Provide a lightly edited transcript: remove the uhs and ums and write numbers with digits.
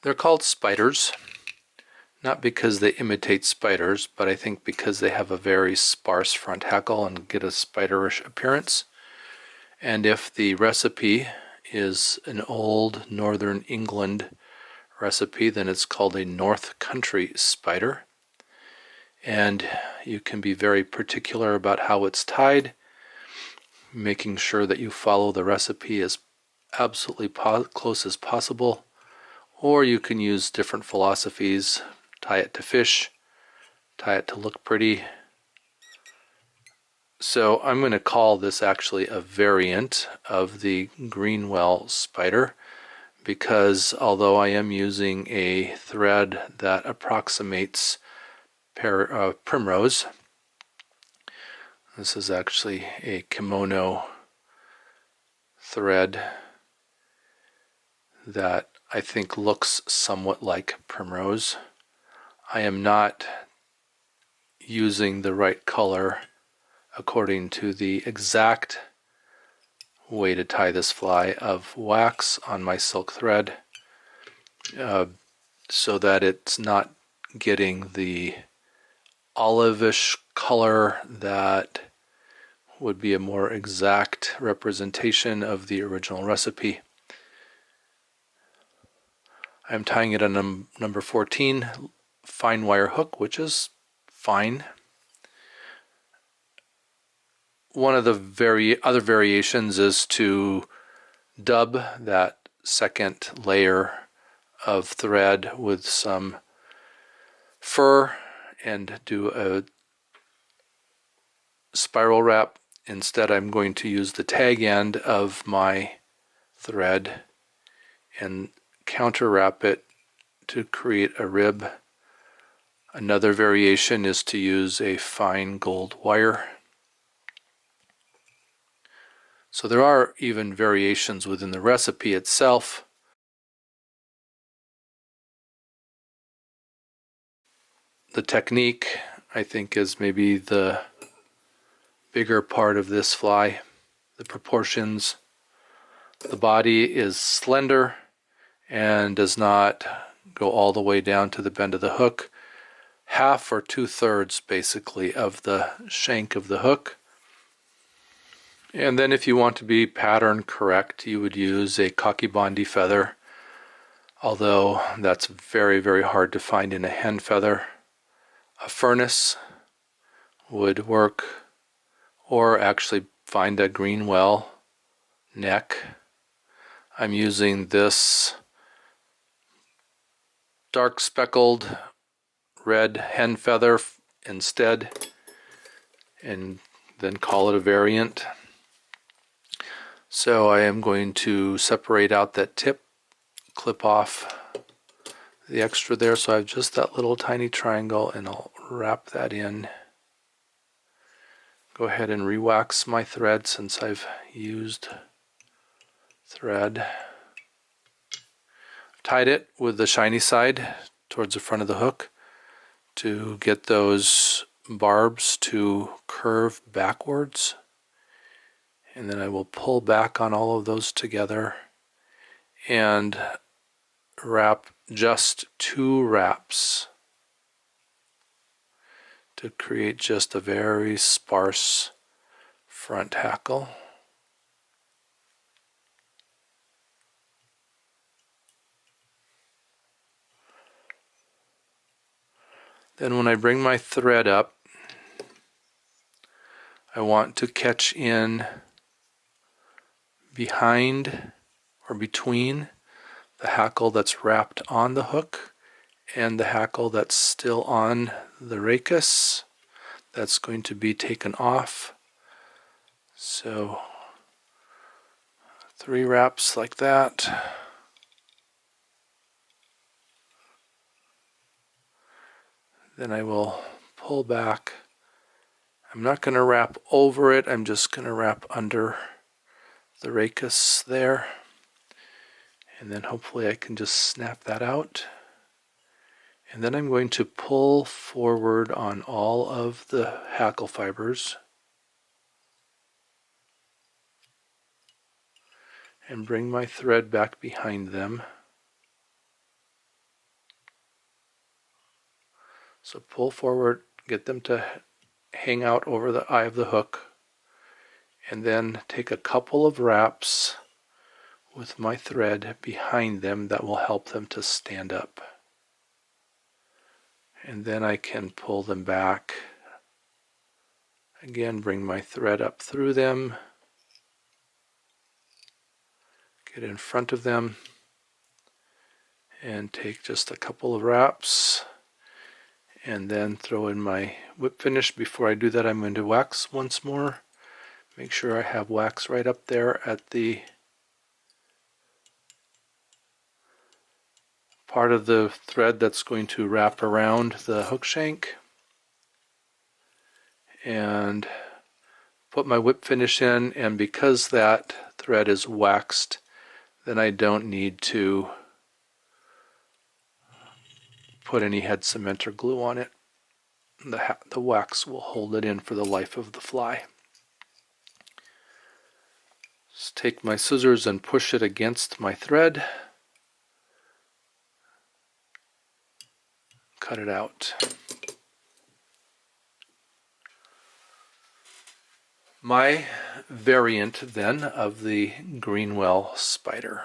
They're called spiders, not because they imitate spiders, but I think because they have a very sparse front hackle and get a spiderish appearance. And if the recipe is an old Northern England recipe, then it's called a North Country spider. And you can be very particular about how it's tied, making sure that you follow the recipe as absolutely close as possible. Or you can use different philosophies, tie it to fish, tie it to look pretty. So I'm going to call this actually a variant of the Greenwell Spider, because although I am using a thread that approximates primrose, this is actually a kimono thread that I think looks somewhat like primrose. I am not using the right color according to the exact way to tie this fly of wax on my silk thread, so that it's not getting the olivish color that would be a more exact representation of the original recipe. I'm tying it on number 14 fine wire hook, which is fine. One of the other variations is to dub that second layer of thread with some fur and do a spiral wrap. Instead, I'm going to use the tag end of my thread and counter wrap it to create a rib. Another variation is to use a fine gold wire. So there are even variations within the recipe itself. The technique, I think, is maybe the bigger part of this fly. The proportions. The body is slender and does not go all the way down to the bend of the hook. Half or 2/3 basically of the shank of the hook. And then if you want to be pattern correct, you would use a Coch-y-bundhu feather, although that's very, very hard to find in a hen feather. A furnace would work, or actually find a Greenwell neck. I'm using this dark speckled red hen feather instead, and then call it a variant. So I am going to separate out that tip, clip off the extra there, so I have just that little tiny triangle, and I'll wrap that in. Go ahead and re-wax my thread since I've used thread. Tied it with the shiny side towards the front of the hook to get those barbs to curve backwards. And then I will pull back on all of those together and wrap just 2 wraps to create just a very sparse front hackle. Then when I bring my thread up, I want to catch in behind or between the hackle that's wrapped on the hook and the hackle that's still on the rachis. That's going to be taken off. So 3 wraps like that. Then I will pull back. I'm not going to wrap over it, I'm just going to wrap under the rachis there. And then hopefully I can just snap that out. And then I'm going to pull forward on all of the hackle fibers and bring my thread back behind them. So pull forward, get them to hang out over the eye of the hook, and then take a couple of wraps with my thread behind them that will help them to stand up. And then I can pull them back. Again, bring my thread up through them, get in front of them, and take just a couple of wraps, and then throw in my whip finish. Before I do that, I'm going to wax once more. Make sure I have wax right up there at the part of the thread that's going to wrap around the hook shank, and put my whip finish in. And because that thread is waxed, then I don't need to put any head cement or glue on it. The wax will hold it in for the life of the fly. Just take my scissors and push it against my thread. Cut it out. My variant then of the Greenwell Spider.